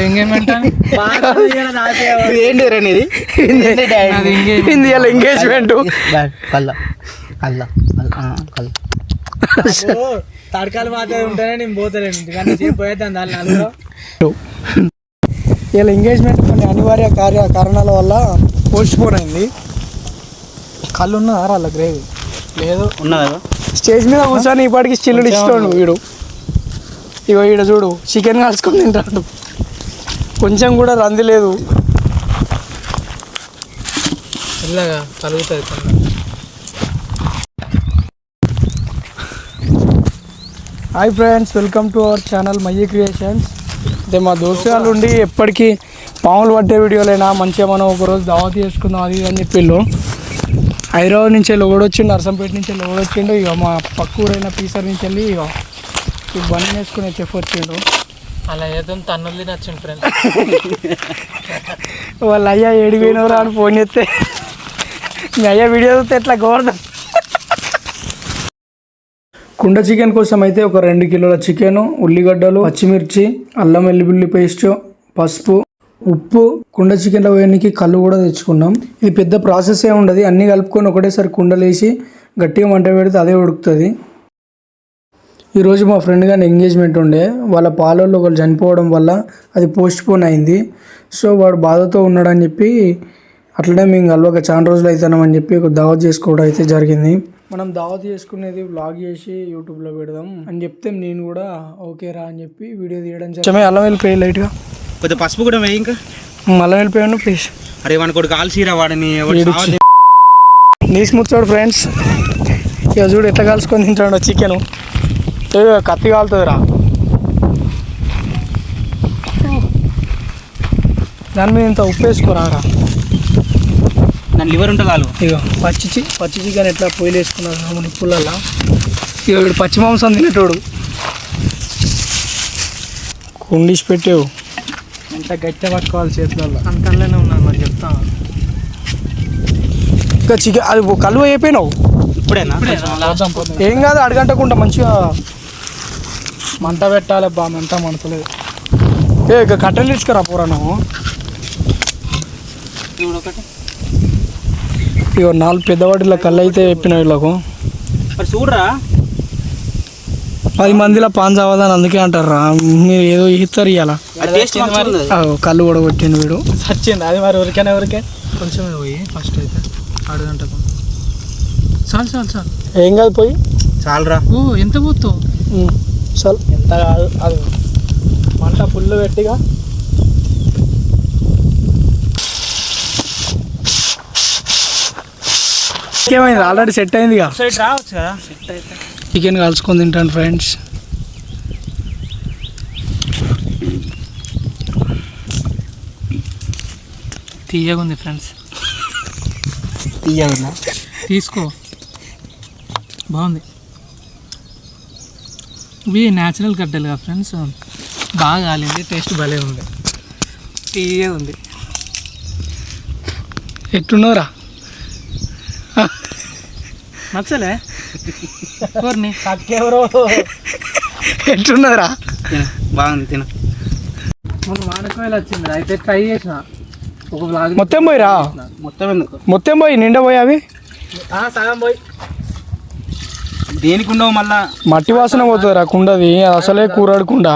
Engagement ఏంటి రండి హిందీలో ఎంగేజ్మెంట్ తడకాలు మాత్రమే ఉంటేనే నేను పోతలేను పోయేద్దాం దాని అందులో. ఇలా ఎంగేజ్మెంట్ కొన్ని అనివార్య కారణాల వల్ల పోస్ట్ పోన్ అయింది. కళ్ళు ఉన్నదా వాళ్ళ గ్రేవీ లేదు ఉన్నదా? స్టేజ్ మీద కూర్చొని ఇప్పటికి స్టిల్లు ఇస్తాడు వీడు. ఇగో ఈడ చూడు చికెన్ కాల్చుకొని తింటాడు. కొంచెం కూడా రంది లేదు. ఇలాగా కలుగుతుంది. Hi friends, welcome to our channel Mayyi creations. అయితే మా దోస్తులు ఉండి ఎప్పటికీ పాములు పట్టే వీడియోలైనా మంచిగా మనం ఒకరోజు దావత్ చేసుకుందాం అది అని చెప్పిళ్ళు. హైదరాబాద్ నుంచి వెళ్ళి ఓడొచ్చిండు, నర్సంపేట నుంచి వెళ్ళి ఓడొచ్చిండు. ఇక మా పక్క ఊరైన పీసర్ నుంచి వెళ్ళి ఇక బండి వేసుకుని చెఫ్ వచ్చిండు. అలా ఏదో తన్నులు నచ్చింది ఫ్రెండ్స్. వాళ్ళ అయ్యా ఏడిపోయినవరా అని ఫోన్ చేస్తే మీ అయ్యా వీడియో చూస్తే ఎట్లా గోవర్ధన్. కుండ చికెన్ కోసం అయితే ఒక 2 కిలోల చికెను, ఉల్లిగడ్డలు, పచ్చిమిర్చి, అల్లం వెల్లుల్లి పేస్ట్, పసుపు, ఉప్పు, కుండ చికెన్లో వేయడానికి కళ్ళు కూడా తెచ్చుకున్నాం. ఇది పెద్ద ప్రాసెస్ ఏ ఉండదు, అన్నీ కలుపుకొని ఒకటేసారి కుండలేసి గట్టిగా మంట పెడితే అదే ఉడుకుతుంది. ఈరోజు మా ఫ్రెండ్ గారి ఎంగేజ్మెంట్ ఉండే, వాళ్ళ పాలల్లో ఒకరు చనిపోవడం వల్ల అది పోస్ట్ పోన్ అయింది. సో వాడు బాధతో ఉన్నాడని చెప్పి అట్లనే మేము కలవక చాలా రోజులు అవుతామని చెప్పి ఒక దావత్ చేసుకోవడం అయితే జరిగింది. మనం దావత్ చేసుకునేది వ్లాగ్ చేసి యూట్యూబ్లో పెడదాం అని చెప్తే నేను కూడా ఓకే రా అని చెప్పి వీడియో తీయడం జరిగింది. అల్లం వెళ్ళిపోయి లైట్గా కొద్దిగా పసుపు కూడా వేయి. ఇంకా అల్లం వెళ్ళిపోయాను ప్లీజ్. అరే వాడిని కొడుకు కాల్సిరా వాడిని నీసు ముచ్చాడు ఫ్రెండ్స్. ఇక చూడు ఎట్లా కాల్చుకొని తింటాడు చికెన్. కత్తి కాలుతుంది రా దాని మీద ఇంత ఉప్పు వేసుకోరా. దాని లివర్ ఉంటుంది కాలు. ఇక పచ్చి చికెన్ ఎట్లా పొయ్యిలు వేసుకున్నారు మన పుల్లల్లా. ఇక వీడు పచ్చి మాంసం తినేటోడు. కుండిసి పెట్టావు ఎంత గట్టిగా పట్టుకోవాలి చేతులలో. అంతలోనే ఉన్నాను మరి చెప్తా. ఇంకా చికెన్ అది కలువ అయిపోయినావు ఇప్పుడేనా? ఏం కాదు, అడగంటకుండా మంచిగా మంట పెట్టాలి. బా మంట మంటలేదు. ఇక కట్టెలు తీసుకురా పూరా నువ్వు. ఇక 4 పెద్దవాటిలో కళ్ళు అయితే చెప్పిన వీళ్ళకు. చూడరా 10 మందిలో పాన్ చావదని అందుకే అంటారా. మీరు ఏదో ఇస్తారు ఇవాళ. కళ్ళు కూడా కొట్టిండు వీడు. సచ్చింది అది మరి ఊరికే కొంచెమే పోయి ఫస్ట్ అయితే అడగంటకు. చాలు ఏం కాదు పోయి చాలరా. ఓ ఎంత పోతావు? చాలు. ఎంత కాదు అది మంట ఫుల్ పెట్టిగా. ఏమైంది? ఆల్రెడీ సెట్ అయింది. సైడ్ రావచ్చు కదా. సెట్ అయితే చికెన్ కాల్చుకొని తింటాను ఫ్రెండ్స్. తీయగా ఉంది ఫ్రెండ్స్. తీయగా తీసుకో, బాగుంది. ఇవి న్యాచురల్ కట్టెలు కదా ఫ్రెండ్స్, బాగా కాలింది. టేస్ట్ భలే ఉంది, తీయగా ఉంది. ఎట్టున్నారా? నచ్చలే ఎవరిని ఎట్టున్నారా? బాగుంది తిన. మొన్న వానకాయలు వచ్చింది అయితే ట్రై చేసిన ఒక బ్లాగ్. మొత్తం పోయిరా? మొత్తం ఎందుకు? మొత్తం పోయి నిండా పోయి అవి సగం పోయి దేనికి ఉండవు మళ్ళా. మట్టి వాసన పోతుందిరా కుండది. అసలే కూరాడకుండా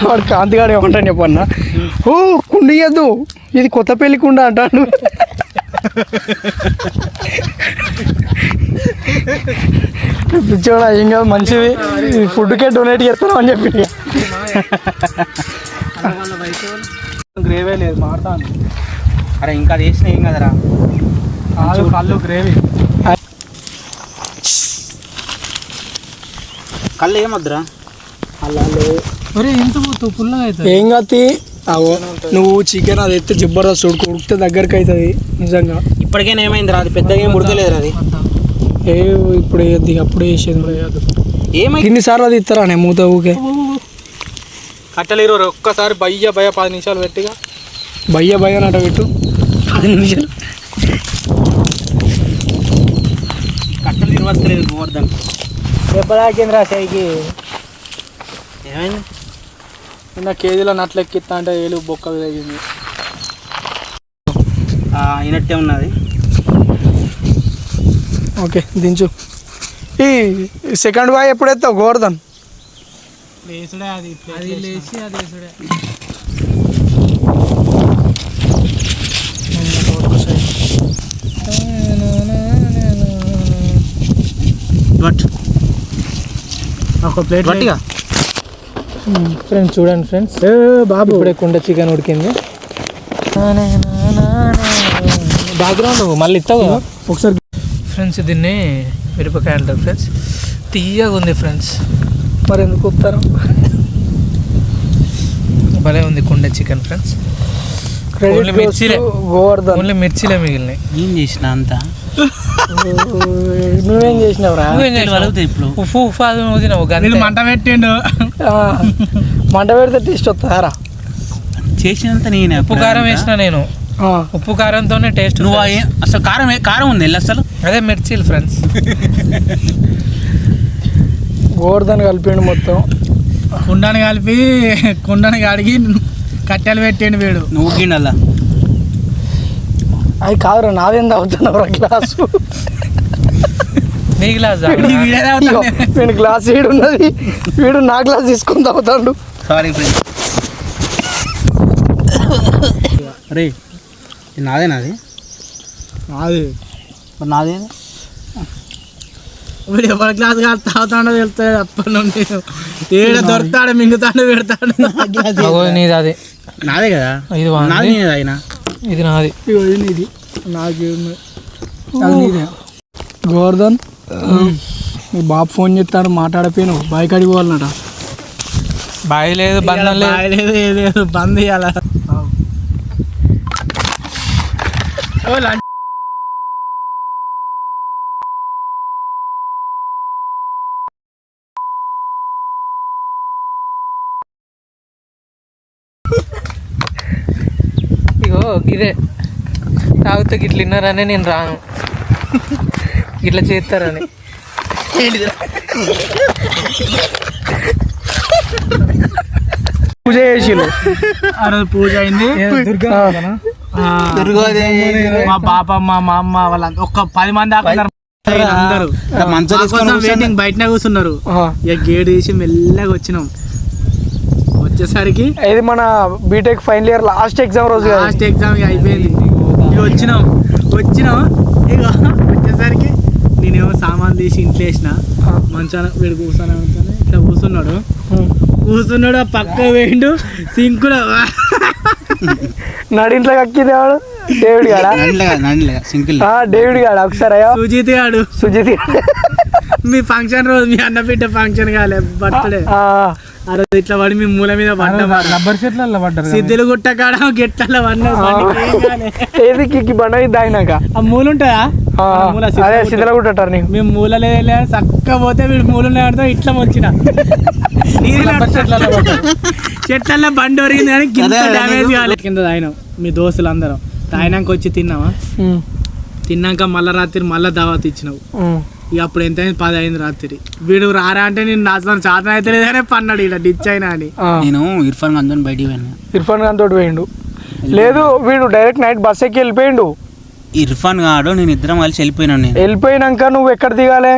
వాడు కాంతిగాడు ఏమంటాను చెప్పన్నా. ఓ కుండ ఇయ్యద్దు, ఇది కొత్త పెళ్లి కుండ అంటాడు. పిచ్చోడా ఏం కాదు మంచిది, ఫుడ్కే డొనేట్ చేస్తాను అని చెప్పి. గ్రేవీ లేదు మాడతాను. అరే ఇంకా అది వేసిన ఏం కదరా. కళ్ళు గ్రేవీ. కళ్ళు ఏమొద్దురా. ఒరే ఎంత పోతావు పుల్లగా అవుతుంది. ఏం కాదు నువ్వు చికెన్ అది ఎత్తే జబర్దస్త్ ఉడికితే దగ్గరికి అవుతుంది నిజంగా. ఇప్పటికైనా ఏమైందిరా? అది పెద్దగా ఏం ఉడకలేదు. అది ఇప్పుడు వేయద్ది, అప్పుడు వేసేది. ఏమైంది? ఇన్నిసార్లు అది ఇస్తారా నేను మూత ఊకే. కట్టెలు ఇరవై ఒక్కసారి భయ్య 10 నిమిషాలు పెట్టిగా. భయ్య నట పెట్టు 10 నిమిషాలు. కట్టెలు ఇరవలేదు గోవర్ధన్. దెబ్బ తాకిందిరా సైకి. ఏమైంది? నిన్న కేజీలో నట్లు ఎక్కిస్తా అంటే ఏలు బొక్క తగింది. అయినట్టే ఉన్నది. ఓకే దించు. ఈ సెకండ్ బాయ్ ఎప్పుడు ఎత్తావు గోవర్ధన్? లేసుడే అది లేచి అది లేసుడే. ఒక ప్లేట్ గట్టిగా ఫ్రెండ్స్ చూడండి ఫ్రెండ్స్, బాబు ఇప్పుడే కుండ చికెన్ ఉడికింది. బ్యాక్గ్రౌండ్ మళ్ళీ ఇస్తావు కదా ఒకసారి. ఫ్రెండ్స్ దీన్ని మిరపకాయ అంటారు ఫ్రెండ్స్, తీయగా ఉంది ఫ్రెండ్స్. మరి ఎందుకు వస్తారు? భలే ఉంది కుండ చికెన్ ఫ్రెండ్స్. ఓన్లీ మిర్చిలే, గోవర్ధన్ ఓన్లీ మిర్చిలే మిగిలినాయి. ఏం చేసిన అంతా నువ్వేం చేసినావురా? ఇప్పుడు ఉప్పు ఉప్పు అది నువ్వు తినవు. మంట పెట్టిండు, మంట పెడితే టేస్ట్ వస్తుందారా? చేసినంత నేను ఉప్పు కారం వేసిన నేను. ఉప్పు కారంతోనే టేస్ట్. నువ్వు అసలు కారం ఉంది అసలు. అదే మిర్చీలు ఫ్రెండ్స్. గోవర్ధన్ కలిపిండు మొత్తం. కుండని కలిపి కుండని కడిగి కట్టెలు పెట్టిండు వీడు. నువ్వు గిన్నెలా అది కాదురా, నాదేం తాగుతున్నావురా గ్లాసు? నీ గ్లాస్ వీడు గ్లాస్ వీడు ఉన్నది, వీడు నా గ్లాస్ తీసుకొని తాగుతాడు. Sorry friend. అరే నాది నాది మరి నాదే. వీడు ఎవరి గ్లాస్ కాదు తాగుతాడో వెళ్తాడు. అప్పటి నుండి ఏడ దొరుకుతాడు మింగుతాడు పెడతాడు. నీది అది నాదే కదా, ఇది నాది అయినా ఇది నాది. ఇది నాకే నీదే. గోవర్ధన్ మీ బాబు ఫోన్ చేస్తాడు, మాట్లాడిపోయినావు. బాయ్ కాడికి పోవాలన్నట. బాయ్ లేదు, బంధం లేదు, ఏది బంద్ చేయాల. ఇగో ఇదే తాగితే గిట్ల విన్నారని నేను రాను, ఇట్లా చేస్తారని. పూజ చేసిళ్ళు. ఆ రోజు పూజ అయింది. మా బాపమ్మ మా అమ్మ వాళ్ళంతా ఒక 10 మంది ఆకున్నారు. అందరూ వెయిటింగ్ బయటనే కూర్చున్నారు. ఇక గేట్ తీసి మెల్లగా వచ్చినాం. వచ్చేసరికి ఇది మన BTech final year last exam రోజు, లాస్ట్ ఎగ్జామ్ అయిపోయింది. ఇక వచ్చినాం ఇక వచ్చేసరికి నేనేమో సామాన్ తీసి ఇంట్లో వేసిన. మంచాన వీడు కూర్చొని ఇట్లా కూర్చున్నాడు. ఆ పక్క వేయండు సింకులో నడింట్లో కక్కిదేవాడు డేవిడ్ గాడా? డేవిడ్ గాడా? ఒకసారి సుజిత్ గాడు. మీ ఫంక్షన్ రోజు మీ అన్న బిడ్డ ఫంక్షన్ కాలే, బర్త్డే. ఆ రోజు ఇట్లా పడి మీ మూల మీద పడ్డారు. రబ్బర్ చెట్ల పడ్డారు. సిద్ధులు గుట్ట కాడ గెట్ల ఏది బండ దాయినాక ఆ మూల ఉంటుందా? సిద్ధుల గుట్టారు. మేము మూలలో చక్క పోతే వీడు మూలలో ఆడుతూ ఇట్లా వచ్చిన చెట్లలో బండి ఒరిగింది కానీ కింద డ్యామేజ్ కాలేదు. కింద తాగినాం మీ దోస్తులు అందరం. తాగినాక వచ్చి తిన్నావా? తిన్నాక మళ్ళా రాత్రి మళ్ళా దావత్ ఇచ్చినావు. ఇక అప్పుడు ఎంత అయింది? 10 అయింది రాత్రి. వీడు రారా అంటే నేను నాచడం చాతన అయితే లేదనే పన్నాడు ఇలా డిచ్ అయినా అని. నేను ఇర్ఫాన్ ఖాన్ బయటికి పోయినా. ఇర్ఫాన్ ఖాన్ తోటి పోయిండు? లేదు, వీడు డైరెక్ట్ నైట్ బస్ ఎక్కి వెళ్ళిపోయిండు. ఇర్ఫాన్ గాడు నేను ఇద్దరం కలిసి వెళ్ళిపోయినాను. నేను వెళ్ళిపోయినాక నువ్వు ఎక్కడ దిగాలే?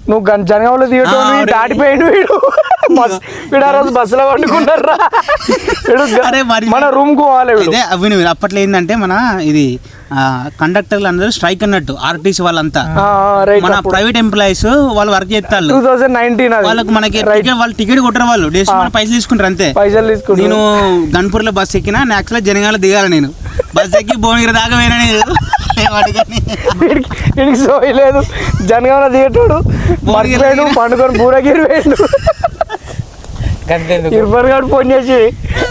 నువ్వు జనగాంలో దిగటం దాటిపోయిండు వీడు. వీడు ఆ రోజు బస్సులో వండుకున్నారా? మన రూమ్ కు పోవాలి. అప్పట్లో ఏంటంటే మన ఇది కండక్టర్లు అందరూ స్ట్రైక్ అన్నట్టు, ఆర్టీసీ వాళ్ళంతా మన ప్రైవేట్ ఎంప్లాయీస్ వాళ్ళు వర్క్ చేస్తారు. 2019 వాళ్ళకి మనకి వాళ్ళు టికెట్ కొట్టరు, వాళ్ళు డేస్ పైసలు తీసుకుంటారు అంతే. పైసలు తీసుకుంటారు. నేను గన్పూర్లో బస్ ఎక్కినా, యాక్చువల్గా జనగాంలో దిగాలి. నేను బస్ ఎక్కి భువనగిరి దాకా పోయినా. వీడికి సోయలేదు. జనగాంలో దిగేటోడు మర్చిపోయాడు, పండుకొని భువనగిరి పోయాడు. ఇర్ఫాన్ గారు ఫోన్ చేసి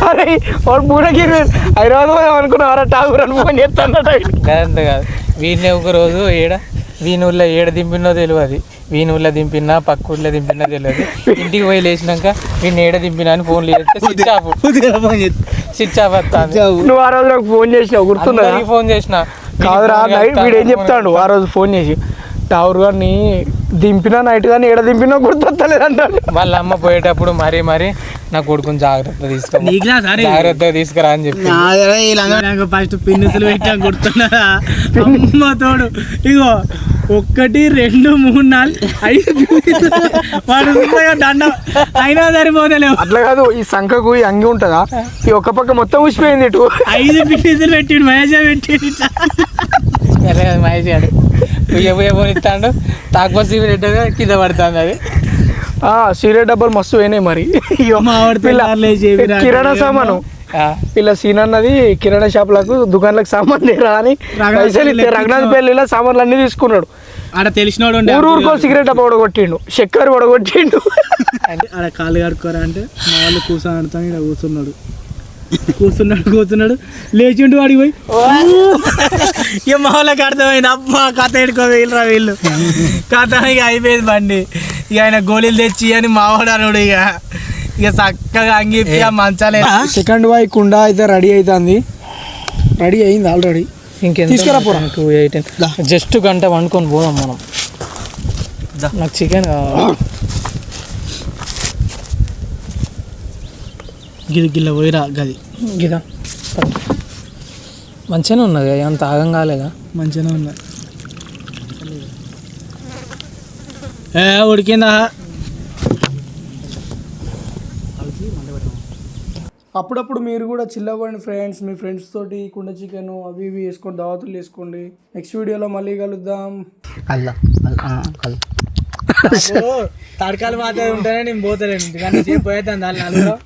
అరే వాడు భువనగిరి హైదరాబాద్ అనుకున్నారా ఠాగూర్ అని ఫోన్ చేస్తాడట. కాదు వీడిని ఒక రోజు వీని ఊళ్ళో ఏడ దింపినో తెలియదు, వీని ఊళ్ళో దింపినా పక్క ఊళ్ళో దింపినా తెలియదు. ఇంటికి పోయి లేచినాక వీడిని ఏడ దింపినా అని ఫోన్లు చేస్తే స్విచ్ ఆఫ్ వస్తాను. నువ్వు ఆ రోజు నాకు ఫోన్ చేసినావు, గుర్తున్నా? ఫోన్ చేసిన కాదురా, వీడు ఏం చెప్తాడు ఆ రోజు ఫోన్ చేసి, ఠాగూర్ గారిని దింపినా నైట్ కానీ ఎడ దింపినా గుర్తొస్తలేదంటాడు. వాళ్ళ అమ్మ పోయేటప్పుడు మరీ నా కొడుకుని జాగ్రత్తగా తీసుకురా అని చెప్పి ఫస్ట్ పిన్నుసులు పెట్టాం గుర్తున్నారా? అమ్మ తోడు ఇగో 1 2 3 4 5 వాడు దండ అయినా సరిపోతలేవు. అట్లా కాదు, ఈ సంఖకు ఈ అంగి ఉంటుందా, ఈ ఒక్క పక్క మొత్తం ఊసిపోయింది. ఇటు 5 పిన్నుసులు పెట్టిండు, మహేష్ పెట్టిండు. మహేష్ గారు పోనిస్తాడు, తాకుపో సిగరెట్ కింద పడుతుంది. అది సిగరెట్ డబ్బాలు మస్తు పోయినాయి. మరి కిరాణా సామాను ఇలా సీన్ అన్నది కిరాణా షాపులకు దుకాణాలకు సామాన్ తీరా అని పైసలు ఇస్తే రఘునాథ్ పెళ్లిలో సామాన్లు అన్ని తీసుకున్నాడు. ఆడ తెలిసినోడు ఊరుకో సిగరెట్ డబ్బా ఒడగొట్టిండు, చక్కెర ఒడగొట్టిండు. ఆడ కాళ్ళు కడుక్కోరా అంటే మా వాళ్ళు కూర్చొని ఇక్కడ కూర్చున్నాడు లేచిండు వాడికి పోయి ఇక మా వాళ్ళకి అర్థమైంది. అబ్బా కథ ఎడుకో వీళ్ళరా వీళ్ళు కథ ఇక అయిపోయింది బండి. ఇక ఆయన గోళీలు తెచ్చి అని మావాడు అనుడు. ఇక చక్కగా అంగి మంచాలే. సెకండ్ వాయి కుండ అయితే రెడీ అవుతుంది. రెడీ అయింది ఆల్రెడీ. ఇంకేం తీసుకురా పోరా. 2:18 జస్ట్ గంట వండుకొని పోదాం మనం. నాకు చికెన్ కావాలి. గిల్ల పోయిరా గది గిదా మంచిగానే ఉన్నది, అంత ఆగం కాలేదా? మంచిగానే ఉన్నది. ఉడికిందా? అప్పుడప్పుడు మీరు కూడా చిల్ అవ్వండి ఫ్రెండ్స్. మీ ఫ్రెండ్స్ తోటి కుండ చికెన్ అవి ఇవి వేసుకోండి, దావతులు వేసుకోండి. నెక్స్ట్ వీడియోలో మళ్ళీ కలుద్దాం. తడకాలు మాత్రమే ఉంటేనే నేను పోతలేను, కానీ పోయేద్దాం దాని నలుగురు